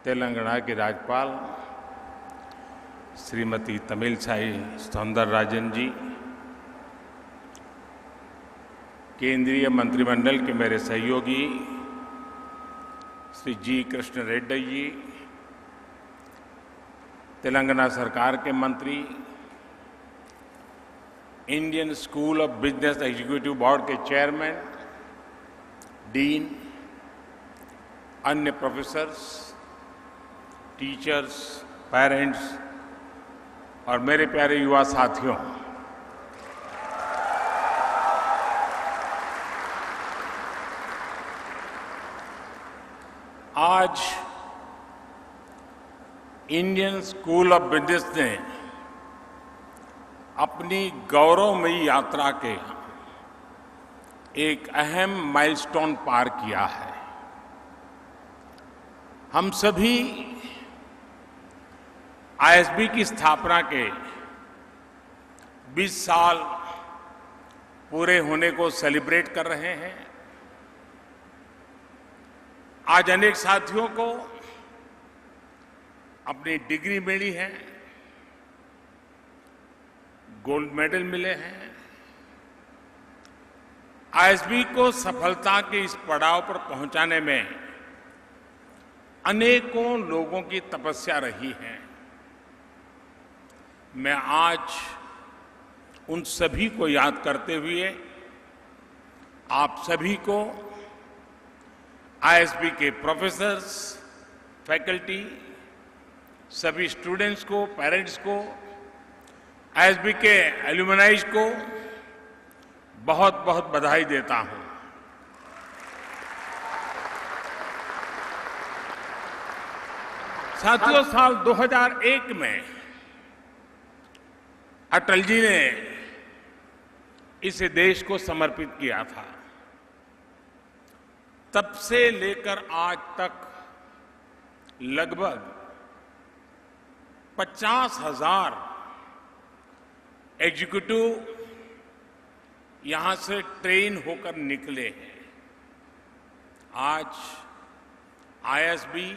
तेलंगाना की राज्यपाल श्रीमती तमिलसाई सौंदरराजन जी, केंद्रीय मंत्रिमंडल के मेरे सहयोगी श्री जी कृष्ण रेड्डी जी, तेलंगाना सरकार के मंत्री, Indian school of business executive board के चेयरमैन, डीन, अन्य प्रोफेसर्स, टीचर्स, पेरेंट्स और मेरे प्यारे युवा साथियों, आज इंडियन स्कूल ऑफ बिजनेस ने अपनी गौरवमयी यात्रा के एक अहम माइलस्टोन पार किया है। हम सभी आईएसबी की स्थापना के 20 साल पूरे होने को सेलिब्रेट कर रहे हैं। आज अनेक साथियों को अपनी डिग्री मिली है, गोल्ड मेडल मिले हैं। आईएसबी को सफलता के इस पड़ाव पर पहुंचाने में अनेकों लोगों की तपस्या रही है। मैं आज उन सभी को याद करते हुए आप सभी को, आईएसबी के प्रोफेसर्स, फैकल्टी, सभी स्टूडेंट्स को, पेरेंट्स को, आईएसबी के एल्यूमनाइज को बहुत बहुत बधाई देता हूं। साथियों, साल 2001 में अटल जी ने इसे देश को समर्पित किया था। तब से लेकर आज तक लगभग 50,000 एग्जीक्यूटिव यहां से ट्रेन होकर निकले हैं। आज आईएसबी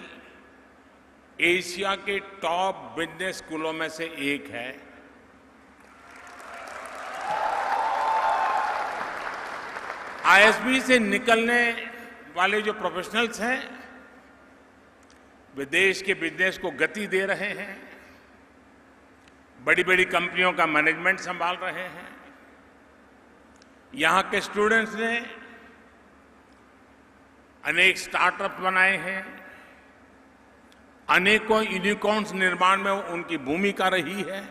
एशिया के टॉप बिजनेस स्कूलों में से एक है। आईएसबी से निकलने वाले जो प्रोफेशनल्स हैं, वे देश के बिजनेस को गति दे रहे हैं, बड़ी बड़ी कंपनियों का मैनेजमेंट संभाल रहे हैं। यहां के स्टूडेंट्स ने अनेक स्टार्टअप बनाए हैं, अनेकों यूनिकॉर्न्स निर्माण में उनकी भूमिका रही है।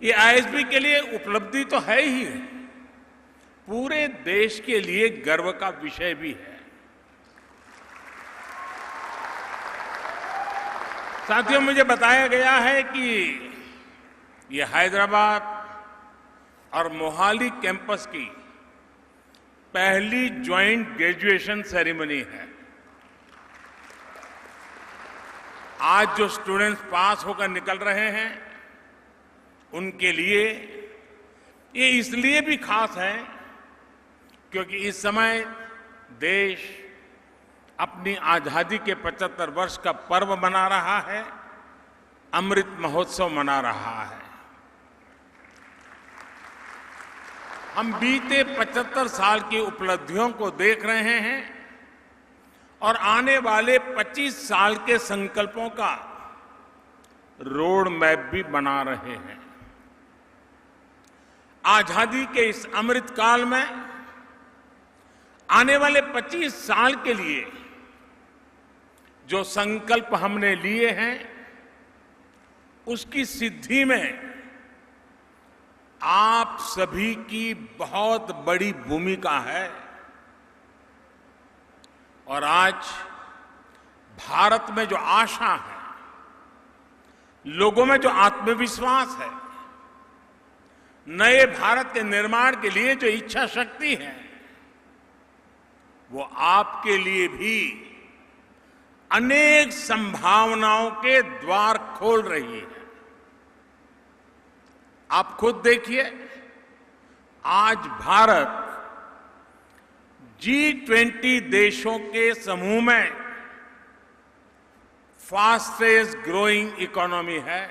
ये आईएसबी के लिए उपलब्धि तो है ही, पूरे देश के लिए गर्व का विषय भी है। साथियों, मुझे बताया गया है कि ये हैदराबाद और मोहाली कैंपस की पहली ज्वाइंट ग्रेजुएशन सेरेमनी है। आज जो स्टूडेंट्स पास होकर निकल रहे हैं, उनके लिए ये इसलिए भी खास है क्योंकि इस समय देश अपनी आजादी के 75 वर्ष का पर्व मना रहा है, अमृत महोत्सव मना रहा है। हम बीते 75 साल की उपलब्धियों को देख रहे हैं और आने वाले 25 साल के संकल्पों का रोड मैप भी बना रहे हैं। आजादी के इस अमृत काल में आने वाले 25 साल के लिए जो संकल्प हमने लिए हैं, उसकी सिद्धि में आप सभी की बहुत बड़ी भूमिका है। और आज भारत में जो आशा है, लोगों में जो आत्मविश्वास है, नए भारत के निर्माण के लिए जो इच्छा शक्ति है, वो आपके लिए भी अनेक संभावनाओं के द्वार खोल रही है। आप खुद देखिए, आज भारत G20 देशों के समूह में फास्टेस्ट ग्रोइंग इकोनॉमी है।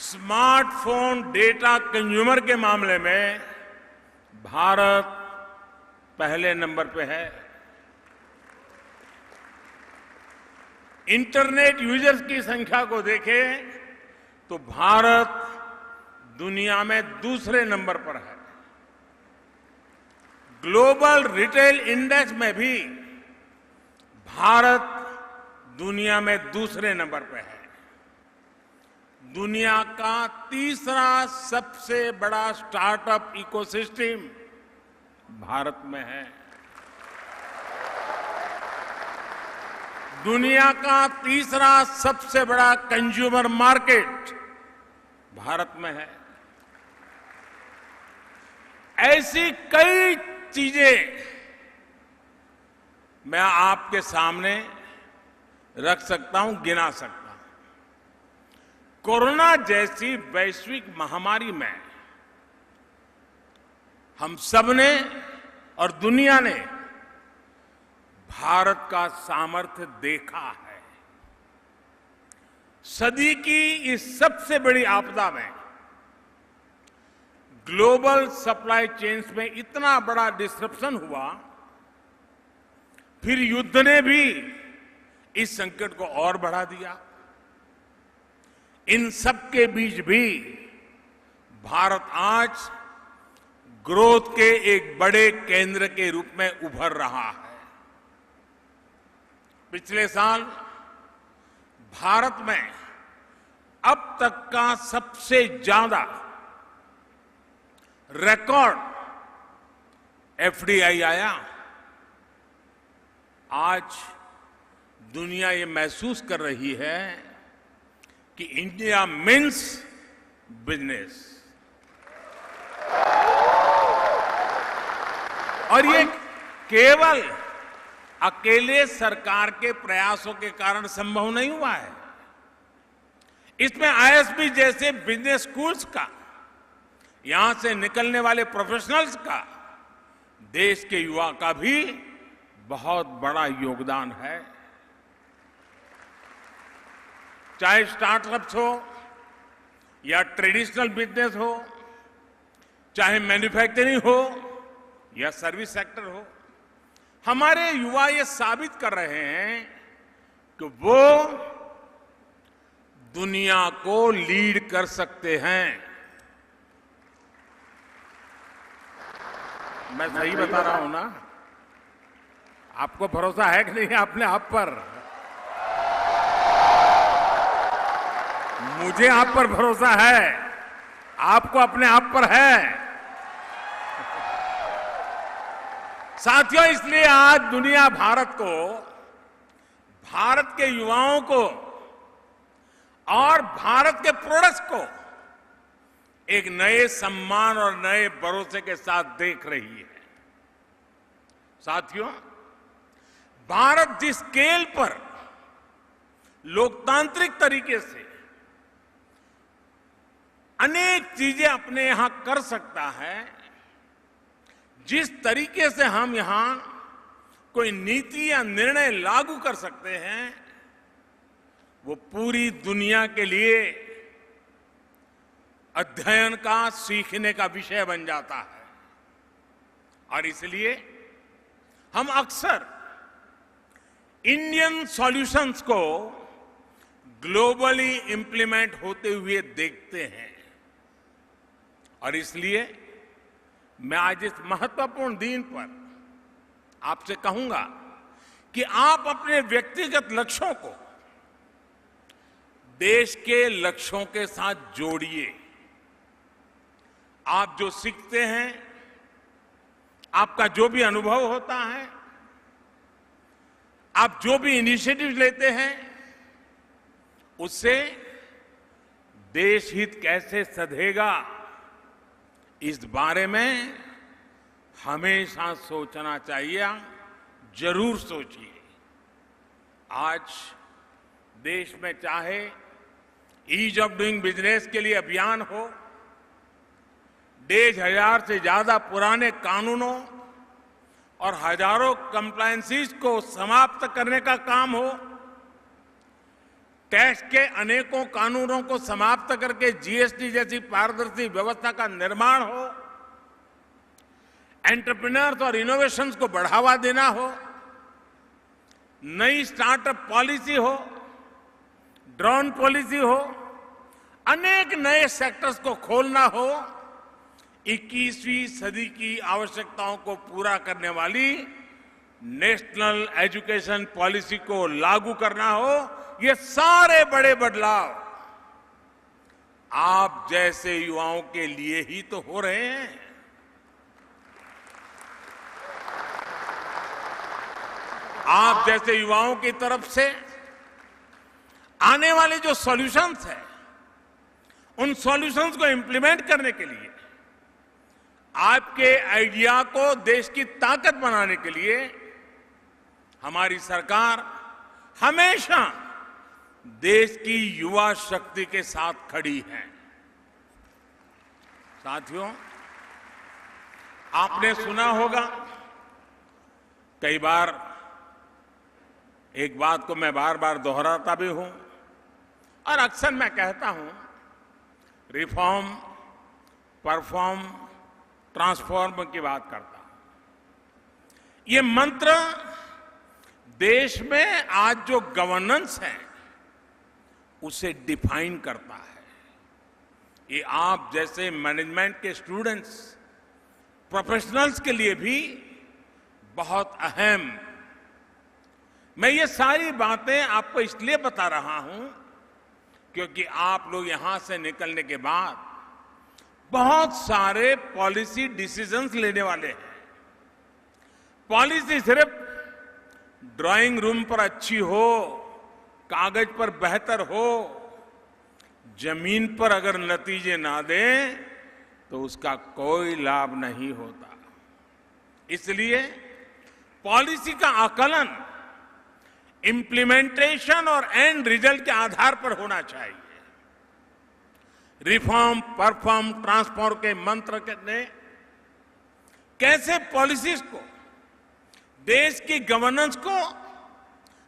स्मार्टफोन डेटा कंज्यूमर के मामले में भारत पहले नंबर पे है। इंटरनेट यूजर्स की संख्या को देखें तो भारत दुनिया में दूसरे नंबर पर है। ग्लोबल रिटेल इंडेक्स में भी भारत दुनिया में दूसरे नंबर पर है। दुनिया का तीसरा सबसे बड़ा स्टार्टअप इकोसिस्टम भारत में है। दुनिया का तीसरा सबसे बड़ा कंज्यूमर मार्केट भारत में है। ऐसी कई चीजें मैं आपके सामने रख सकता हूं, गिना सकता हूं। कोरोना जैसी वैश्विक महामारी में हम सबने और दुनिया ने भारत का सामर्थ्य देखा है। सदी की इस सबसे बड़ी आपदा में ग्लोबल सप्लाई चेन्स में इतना बड़ा डिसरप्शन हुआ, फिर युद्ध ने भी इस संकट को और बढ़ा दिया। इन सबके बीच भी भारत आज ग्रोथ के एक बड़े केंद्र के रूप में उभर रहा है। पिछले साल भारत में अब तक का सबसे ज्यादा रिकॉर्ड एफडीआई आया। आज दुनिया ये महसूस कर रही है कि इंडिया मीन्स बिजनेस, और ये केवल अकेले सरकार के प्रयासों के कारण संभव नहीं हुआ है। इसमें आईएसबी जैसे बिजनेस स्कूल्स का, यहां से निकलने वाले प्रोफेशनल्स का, देश के युवा का भी बहुत बड़ा योगदान है। चाहे स्टार्टअप्स हो या ट्रेडिशनल बिजनेस हो, चाहे मैन्युफैक्चरिंग हो या सर्विस सेक्टर हो, हमारे युवा ये साबित कर रहे हैं कि वो दुनिया को लीड कर सकते हैं। मैं सही बता रहा हूं ना? आपको भरोसा है कि नहीं अपने आप पर? मुझे आप पर भरोसा है, आपको अपने आप पर है। साथियों, इसलिए आज दुनिया भारत को, भारत के युवाओं को और भारत के प्रोडक्ट्स को एक नए सम्मान और नए भरोसे के साथ देख रही है। साथियों, भारत जिस स्केल पर लोकतांत्रिक तरीके से अनेक चीजें अपने यहां कर सकता है, जिस तरीके से हम यहां कोई नीति या निर्णय लागू कर सकते हैं, वो पूरी दुनिया के लिए अध्ययन का, सीखने का विषय बन जाता है। और इसलिए हम अक्सर इंडियन सॉल्यूशंस को ग्लोबली इंप्लीमेंट होते हुए देखते हैं। और इसलिए मैं आज इस महत्वपूर्ण दिन पर आपसे कहूंगा कि आप अपने व्यक्तिगत लक्ष्यों को देश के लक्ष्यों के साथ जोड़िए। आप जो सीखते हैं, आपका जो भी अनुभव होता है, आप जो भी इनिशिएटिव लेते हैं, उससे देश हित कैसे सधेगा, इस बारे में हमेशा सोचना चाहिए। जरूर सोचिए। आज देश में चाहे ईज ऑफ डूइंग बिजनेस के लिए अभियान हो, 1,500 से ज्यादा पुराने कानूनों और हजारों कंप्लायंसेस को समाप्त करने का काम हो, टैक्स के अनेकों कानूनों को समाप्त करके जीएसटी जैसी पारदर्शी व्यवस्था का निर्माण हो, एंटरप्रेन्योर्स और इनोवेशंस को बढ़ावा देना हो, नई स्टार्टअप पॉलिसी हो, ड्रोन पॉलिसी हो, अनेक नए सेक्टर्स को खोलना हो, 21वीं सदी की आवश्यकताओं को पूरा करने वाली नेशनल एजुकेशन पॉलिसी को लागू करना हो, ये सारे बड़े बदलाव आप जैसे युवाओं के लिए ही तो हो रहे हैं। आप जैसे युवाओं की तरफ से आने वाले जो सॉल्यूशंस हैं, उन सॉल्यूशंस को इंप्लीमेंट करने के लिए, आपके आइडिया को देश की ताकत बनाने के लिए हमारी सरकार हमेशा देश की युवा शक्ति के साथ खड़ी है। साथियों, आपने सुना होगा, कई बार एक बात को मैं बार बार दोहराता भी हूं और अक्सर मैं कहता हूं, रिफॉर्म, परफॉर्म, ट्रांसफॉर्म की बात करता हूं। ये मंत्र देश में आज जो गवर्नेंस है उसे डिफाइन करता है। ये आप जैसे मैनेजमेंट के स्टूडेंट्स, प्रोफेशनल्स के लिए भी बहुत अहम। मैं ये सारी बातें आपको इसलिए बता रहा हूं क्योंकि आप लोग यहां से निकलने के बाद बहुत सारे पॉलिसी डिसीजंस लेने वाले हैं। पॉलिसी सिर्फ ड्राइंग रूम पर अच्छी हो, कागज पर बेहतर हो, जमीन पर अगर नतीजे ना दे तो उसका कोई लाभ नहीं होता। इसलिए पॉलिसी का आकलन इंप्लीमेंटेशन और एंड रिजल्ट के आधार पर होना चाहिए। रिफॉर्म, परफॉर्म, ट्रांसफॉर्म के मंत्र ने कैसे पॉलिसीज को, देश की गवर्नेंस को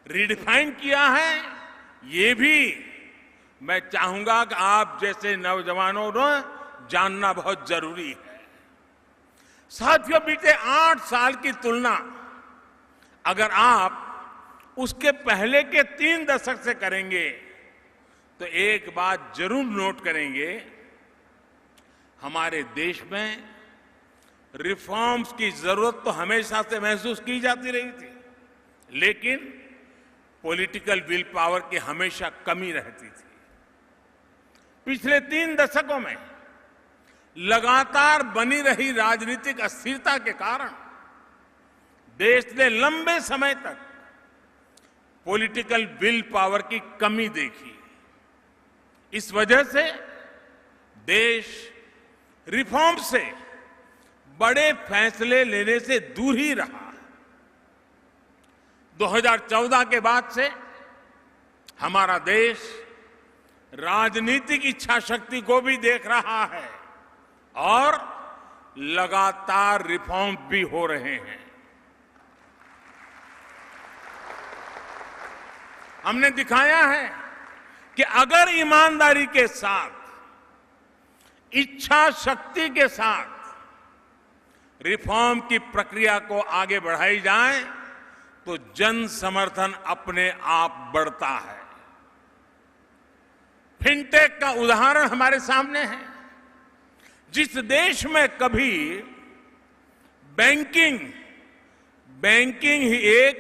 रिडिफाइन किया है, ये भी मैं चाहूंगा कि आप जैसे नौजवानों को जानना बहुत जरूरी है। साथियों, बीते 8 साल की तुलना अगर आप उसके पहले के 3 दशक से करेंगे तो एक बात जरूर नोट करेंगे, हमारे देश में रिफॉर्म्स की जरूरत तो हमेशा से महसूस की जाती रही थी, लेकिन पॉलिटिकल विल पावर की हमेशा कमी रहती थी। पिछले 3 दशकों में लगातार बनी रही राजनीतिक अस्थिरता के कारण देश ने लंबे समय तक पॉलिटिकल विल पावर की कमी देखी। इस वजह से देश रिफॉर्म से बड़े फैसले लेने से दूर ही रहा। 2014 के बाद से हमारा देश राजनीतिक इच्छा शक्ति को भी देख रहा है और लगातार रिफॉर्म भी हो रहे हैं। हमने दिखाया है कि अगर ईमानदारी के साथ, इच्छा शक्ति के साथ रिफॉर्म की प्रक्रिया को आगे बढ़ाई जाए तो जन समर्थन अपने आप बढ़ता है। फिनटेक का उदाहरण हमारे सामने है। जिस देश में कभी बैंकिंग ही एक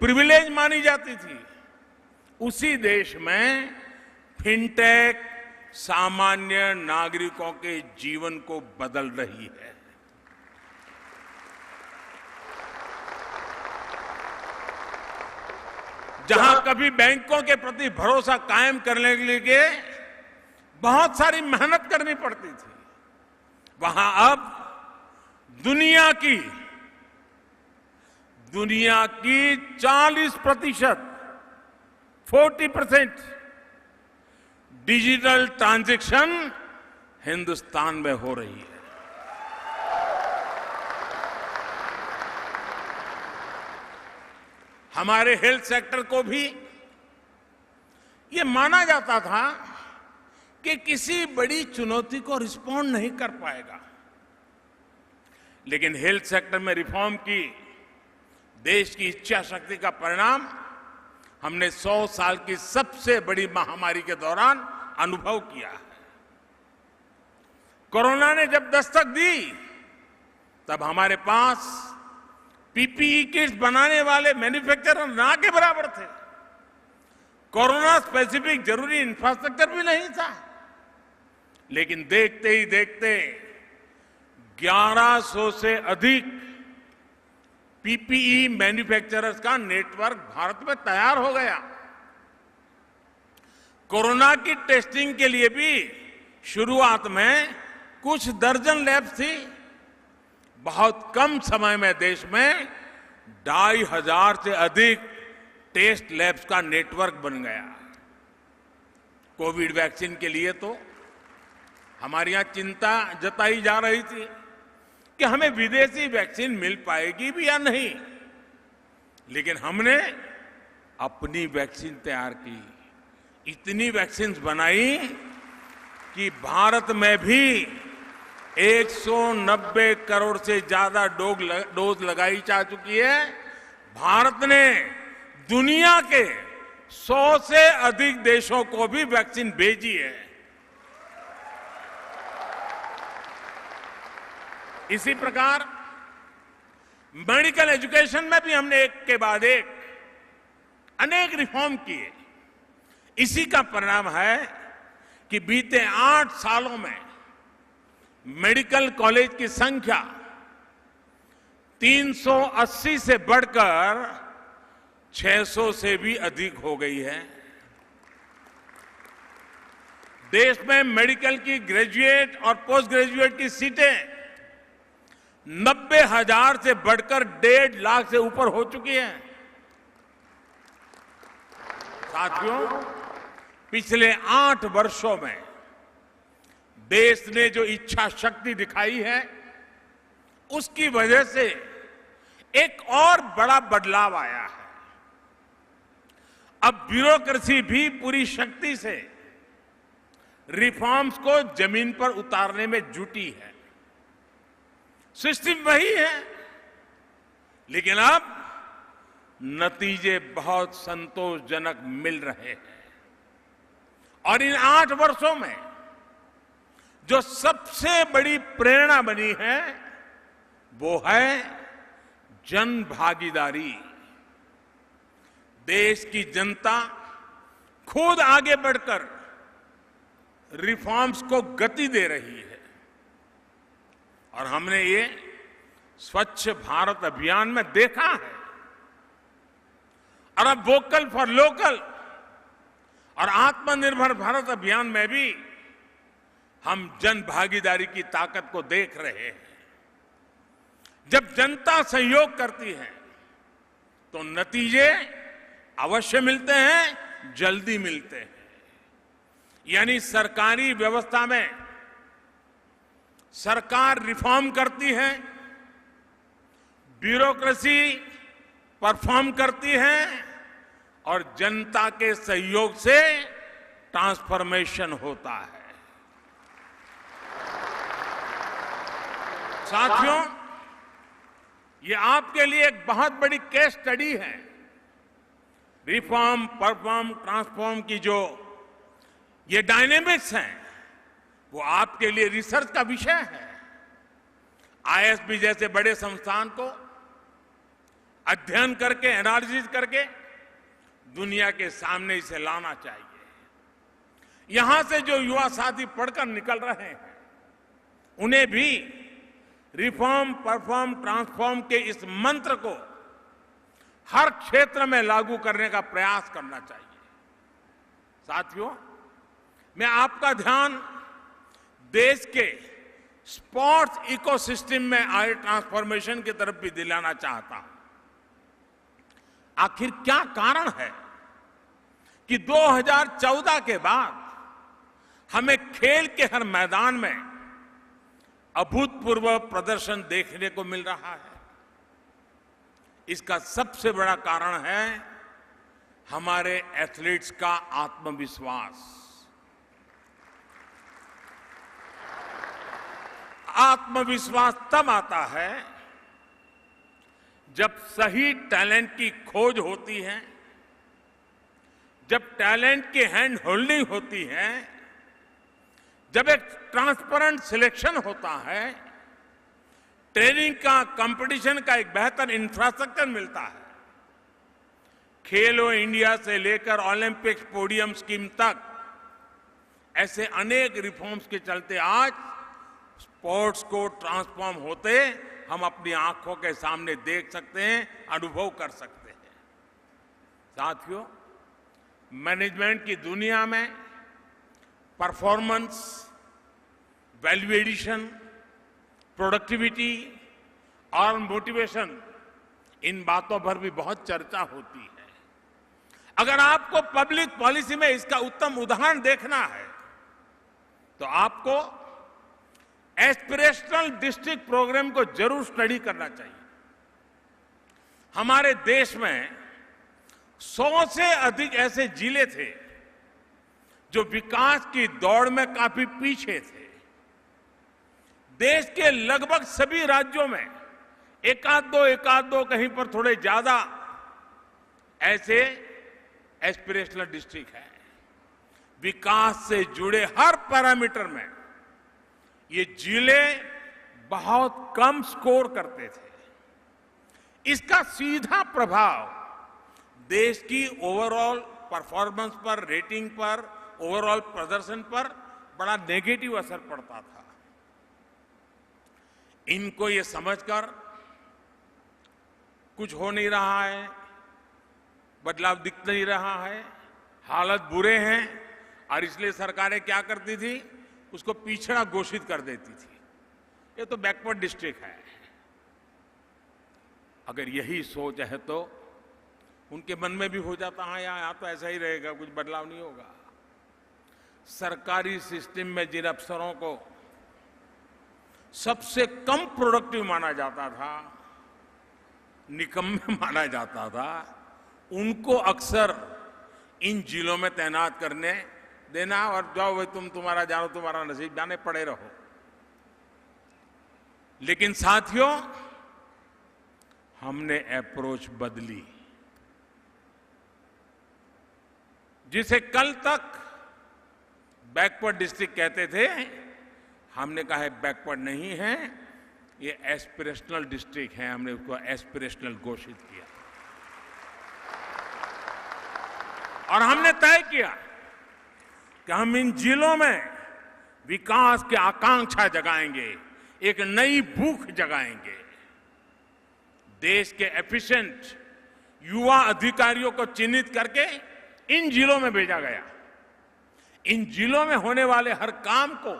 प्रिविलेज मानी जाती थी, उसी देश में फिनटेक सामान्य नागरिकों के जीवन को बदल रही है। जहां कभी बैंकों के प्रति भरोसा कायम करने के लिए बहुत सारी मेहनत करनी पड़ती थी, वहां अब दुनिया की 40% डिजिटल ट्रांजैक्शन हिंदुस्तान में हो रही है। हमारे हेल्थ सेक्टर को भी ये माना जाता था कि किसी बड़ी चुनौती को रिस्पॉन्ड नहीं कर पाएगा, लेकिन हेल्थ सेक्टर में रिफॉर्म की देश की इच्छा शक्ति का परिणाम हमने 100 साल की सबसे बड़ी महामारी के दौरान अनुभव किया है। कोरोना ने जब दस्तक दी तब हमारे पास पीपीई किट्स बनाने वाले मैन्युफैक्चरर ना के बराबर थे। कोरोना स्पेसिफिक जरूरी इंफ्रास्ट्रक्चर भी नहीं था, लेकिन देखते ही देखते 1100 से अधिक पीपीई मैन्युफैक्चरर्स का नेटवर्क भारत में तैयार हो गया। कोरोना की टेस्टिंग के लिए भी शुरुआत में कुछ दर्जन लैब्स थी। बहुत कम समय में देश में 2500 से अधिक टेस्ट लैब्स का नेटवर्क बन गया। कोविड वैक्सीन के लिए तो हमारे यहां चिंता जताई जा रही थी कि हमें विदेशी वैक्सीन मिल पाएगी भी या नहीं, लेकिन हमने अपनी वैक्सीन तैयार की। इतनी वैक्सीन बनाई कि भारत में भी 190 करोड़ से ज्यादा डोज लगाई जा चुकी है। भारत ने दुनिया के 100 से अधिक देशों को भी वैक्सीन भेजी है। इसी प्रकार मेडिकल एजुकेशन में भी हमने एक के बाद एक अनेक रिफॉर्म किए। इसी का परिणाम है कि बीते 8 सालों में मेडिकल कॉलेज की संख्या 380 से बढ़कर 600 से भी अधिक हो गई है। देश में मेडिकल की ग्रेजुएट और पोस्ट ग्रेजुएट की सीटें 90,000 से बढ़कर 1.5 लाख से ऊपर हो चुकी हैं। साथियों, पिछले 8 वर्षों में देश ने जो इच्छा शक्ति दिखाई है, उसकी वजह से एक और बड़ा बदलाव आया है। अब ब्यूरोक्रेसी भी पूरी शक्ति से रिफॉर्म्स को जमीन पर उतारने में जुटी है। सिस्टम वही है, लेकिन अब नतीजे बहुत संतोषजनक मिल रहे हैं। और इन 8 वर्षों में जो सबसे बड़ी प्रेरणा बनी है वो है जन भागीदारी। देश की जनता खुद आगे बढ़कर रिफॉर्म्स को गति दे रही है। और हमने ये स्वच्छ भारत अभियान में देखा है। और अब वोकल फॉर लोकल और आत्मनिर्भर भारत अभियान में भी हम जन भागीदारी की ताकत को देख रहे हैं। जब जनता सहयोग करती है तो नतीजे अवश्य मिलते हैं, जल्दी मिलते हैं। यानी सरकारी व्यवस्था में सरकार रिफॉर्म करती है, ब्यूरोक्रेसी परफॉर्म करती है और जनता के सहयोग से ट्रांसफॉर्मेशन होता है। साथियों, ये आपके लिए एक बहुत बड़ी केस स्टडी है। रिफॉर्म, परफॉर्म, ट्रांसफॉर्म की जो ये डायनेमिक्स हैं, वो आपके लिए रिसर्च का विषय है। आईएसबी जैसे बड़े संस्थान को अध्ययन करके, एनालिसिस करके दुनिया के सामने इसे लाना चाहिए। यहां से जो युवा साथी पढ़कर निकल रहे हैं, उन्हें भी रिफॉर्म, परफॉर्म, ट्रांसफॉर्म के इस मंत्र को हर क्षेत्र में लागू करने का प्रयास करना चाहिए। साथियों, मैं आपका ध्यान देश के स्पोर्ट्स इकोसिस्टम में आए ट्रांसफॉर्मेशन की तरफ भी दिलाना चाहता हूं। आखिर क्या कारण है कि 2014 के बाद हमें खेल के हर मैदान में अभूतपूर्व प्रदर्शन देखने को मिल रहा है? इसका सबसे बड़ा कारण है हमारे एथलीट्स का आत्मविश्वास। आत्मविश्वास तब आता है जब सही टैलेंट की खोज होती है, जब टैलेंट की हैंड होल्डिंग होती है, जब एक ट्रांसपेरेंट सिलेक्शन होता है, ट्रेनिंग का, कंपटीशन का एक बेहतर इंफ्रास्ट्रक्चर मिलता है। खेलो इंडिया से लेकर ओलंपिक्स पोडियम स्कीम तक ऐसे अनेक रिफॉर्म्स के चलते आज स्पोर्ट्स को ट्रांसफॉर्म होते हम अपनी आंखों के सामने देख सकते हैं, अनुभव कर सकते हैं। साथियों, मैनेजमेंट की दुनिया में परफॉर्मेंस, वैल्यू एडिशन, प्रोडक्टिविटी और मोटिवेशन, इन बातों पर भी बहुत चर्चा होती है। अगर आपको पब्लिक पॉलिसी में इसका उत्तम उदाहरण देखना है तो आपको एस्पिरेशनल डिस्ट्रिक्ट प्रोग्राम को जरूर स्टडी करना चाहिए। हमारे देश में 100 से अधिक ऐसे जिले थे जो विकास की दौड़ में काफी पीछे थे। देश के लगभग सभी राज्यों में एकाध दो कहीं पर थोड़े ज्यादा ऐसे एस्पिरेशनल डिस्ट्रिक्ट है। विकास से जुड़े हर पैरामीटर में ये जिले बहुत कम स्कोर करते थे। इसका सीधा प्रभाव देश की ओवरऑल परफॉर्मेंस पर, रेटिंग पर, ओवरऑल प्रदर्शन पर बड़ा नेगेटिव असर पड़ता था। इनको ये समझकर कुछ हो नहीं रहा है, बदलाव दिख नहीं रहा है, हालत बुरे हैं और इसलिए सरकारें क्या करती थी, उसको पिछड़ा घोषित कर देती थी। ये तो बैकवर्ड डिस्ट्रिक्ट है। अगर यही सोच है तो उनके मन में भी हो जाता है यहाँ तो ऐसा ही रहेगा, कुछ बदलाव नहीं होगा। सरकारी सिस्टम में जिन अफसरों को सबसे कम प्रोडक्टिव माना जाता था, निकम्मे माना जाता था, उनको अक्सर इन जिलों में तैनात करने देना और जाओ भाई तुम्हारा जानो, तुम्हारा नसीब, जाने पड़े रहो। लेकिन साथियों, हमने अप्रोच बदली। जिसे कल तक बैकवर्ड डिस्ट्रिक्ट कहते थे, हमने कहा है बैकवर्ड नहीं है, ये एस्पिरेशनल डिस्ट्रिक्ट है। हमने उसको एस्पिरेशनल घोषित किया और हमने तय किया कि हम इन जिलों में विकास की आकांक्षा जगाएंगे, एक नई भूख जगाएंगे। देश के एफिशिएंट युवा अधिकारियों को चिन्हित करके इन जिलों में भेजा गया। इन जिलों में होने वाले हर काम को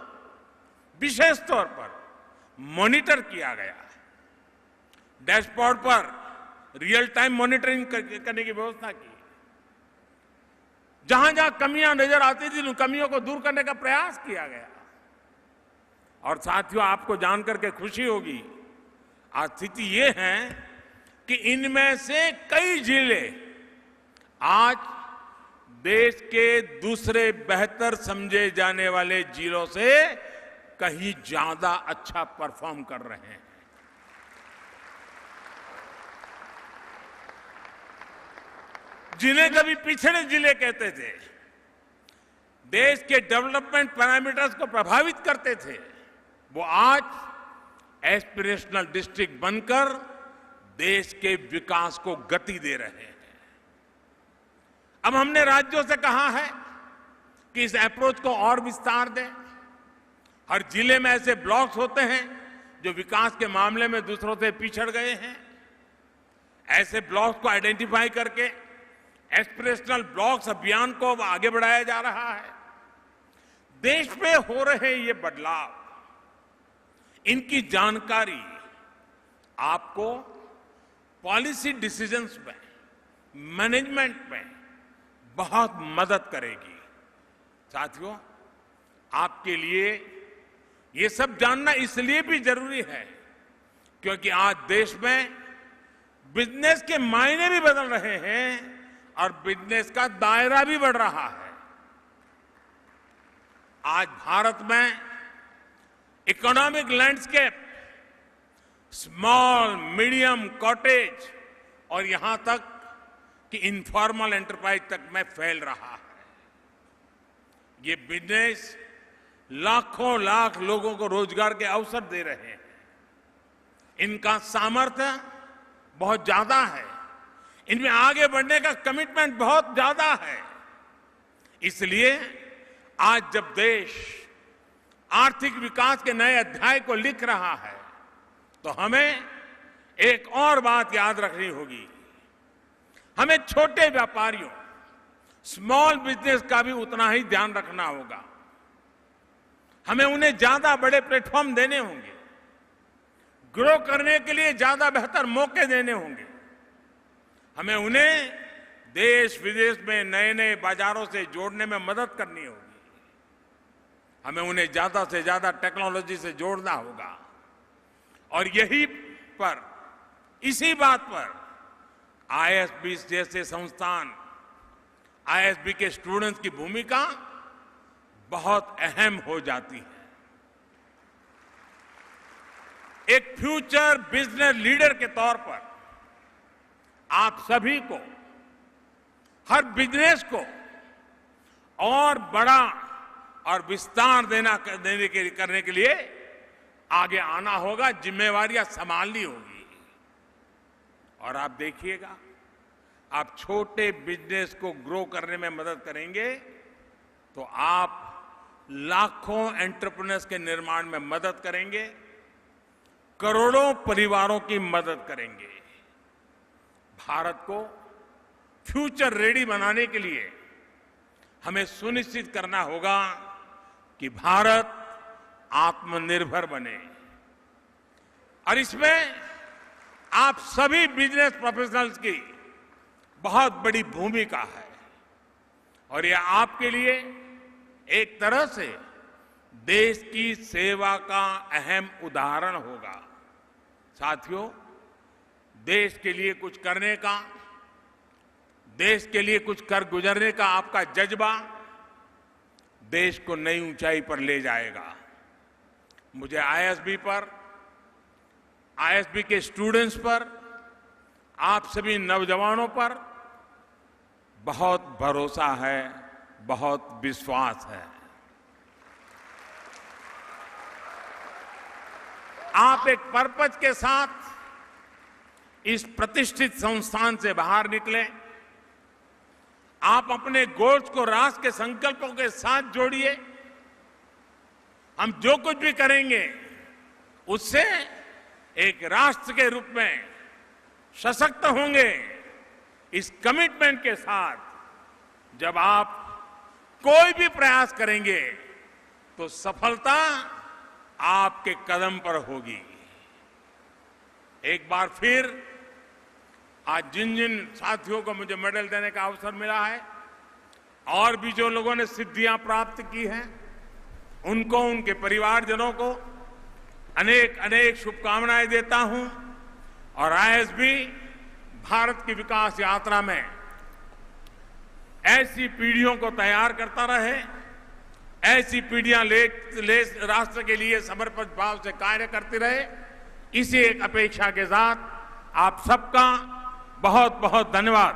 विशेष तौर पर मॉनिटर किया गया। डैशबोर्ड पर रियल टाइम मॉनिटरिंग करने की व्यवस्था की। जहां जहां कमियां नजर आती थी, उन कमियों को दूर करने का प्रयास किया गया। और साथियों, आपको जानकर के खुशी होगी, आज स्थिति ये है कि इनमें से कई जिले आज देश के दूसरे बेहतर समझे जाने वाले जिलों से कहीं ज्यादा अच्छा परफॉर्म कर रहे हैं। जिन्हें कभी पिछड़े जिले कहते थे, देश के डेवलपमेंट पैरामीटर्स को प्रभावित करते थे, वो आज एस्पिरेशनल डिस्ट्रिक्ट बनकर देश के विकास को गति दे रहे हैं। अब हमने राज्यों से कहा है कि इस अप्रोच को और विस्तार दें। हर जिले में ऐसे ब्लॉक्स होते हैं जो विकास के मामले में दूसरों से पिछड़ गए हैं। ऐसे ब्लॉक्स को आइडेंटिफाई करके एस्पिरेशनल ब्लॉक्स अभियान को अब आगे बढ़ाया जा रहा है। देश में हो रहे ये बदलाव, इनकी जानकारी आपको पॉलिसी डिसीजंस में, मैनेजमेंट में बहुत मदद करेगी। साथियों, आपके लिए ये सब जानना इसलिए भी जरूरी है क्योंकि आज देश में बिजनेस के मायने भी बदल रहे हैं और बिजनेस का दायरा भी बढ़ रहा है। आज भारत में economic landscape small, medium, cottage और यहां तक कि इनफॉर्मल एंटरप्राइज तक में फैल रहा है। ये बिजनेस लाखों लाख लोगों को रोजगार के अवसर दे रहे हैं। इनका सामर्थ्य बहुत ज्यादा है, इनमें आगे बढ़ने का कमिटमेंट बहुत ज्यादा है। इसलिए आज जब देश आर्थिक विकास के नए अध्याय को लिख रहा है तो हमें एक और बात याद रखनी होगी। हमें छोटे व्यापारियों, स्मॉल बिजनेस का भी उतना ही ध्यान रखना होगा। हमें उन्हें ज्यादा बड़े प्लेटफॉर्म देने होंगे, ग्रो करने के लिए ज्यादा बेहतर मौके देने होंगे। हमें उन्हें देश विदेश में नए नए बाजारों से जोड़ने में मदद करनी होगी। हमें उन्हें ज्यादा से ज्यादा टेक्नोलॉजी से जोड़ना होगा। और यही पर, इसी बात पर आईएसबी जैसे संस्थान, आईएसबी के स्टूडेंट्स की भूमिका बहुत अहम हो जाती है। एक फ्यूचर बिजनेस लीडर के तौर पर आप सभी को, हर बिजनेस को और बड़ा और विस्तार करने के लिए आगे आना होगा, जिम्मेवारियां संभालनी होगी। और आप देखिएगा, आप छोटे बिजनेस को ग्रो करने में मदद करेंगे तो आप लाखों एंटरप्रेन्योर्स के निर्माण में मदद करेंगे, करोड़ों परिवारों की मदद करेंगे। भारत को फ्यूचर रेडी बनाने के लिए हमें सुनिश्चित करना होगा कि भारत आत्मनिर्भर बने। और इसमें आप सभी बिजनेस प्रोफेशनल्स की बहुत बड़ी भूमिका है। और यह आपके लिए एक तरह से देश की सेवा का अहम उदाहरण होगा। साथियों, देश के लिए कुछ करने का, देश के लिए कुछ कर गुजरने का आपका जज्बा देश को नई ऊंचाई पर ले जाएगा। मुझे आईएसबी पर, आईएसबी के स्टूडेंट्स पर, आप सभी नौजवानों पर बहुत भरोसा है, बहुत विश्वास है। आप एक पर्पज के साथ इस प्रतिष्ठित संस्थान से बाहर निकले। आप अपने गोल्स को राष्ट्र के संकल्पों के साथ जोड़िए। हम जो कुछ भी करेंगे उससे एक राष्ट्र के रूप में सशक्त होंगे। इस कमिटमेंट के साथ जब आप कोई भी प्रयास करेंगे तो सफलता आपके कदम पर होगी। एक बार फिर आज जिन जिन साथियों को मुझे मेडल देने का अवसर मिला है और भी जो लोगों ने सिद्धियां प्राप्त की हैं, उनको, उनके परिवारजनों को अनेक अनेक शुभकामनाएं देता हूं। और आईएसबी भारत की विकास यात्रा में ऐसी पीढ़ियों को तैयार करता रहे, ऐसी पीढ़ियां राष्ट्र के लिए समर्पित भाव से कार्य करती रहे। इसी एक अपेक्षा के साथ आप सबका बहुत बहुत धन्यवाद।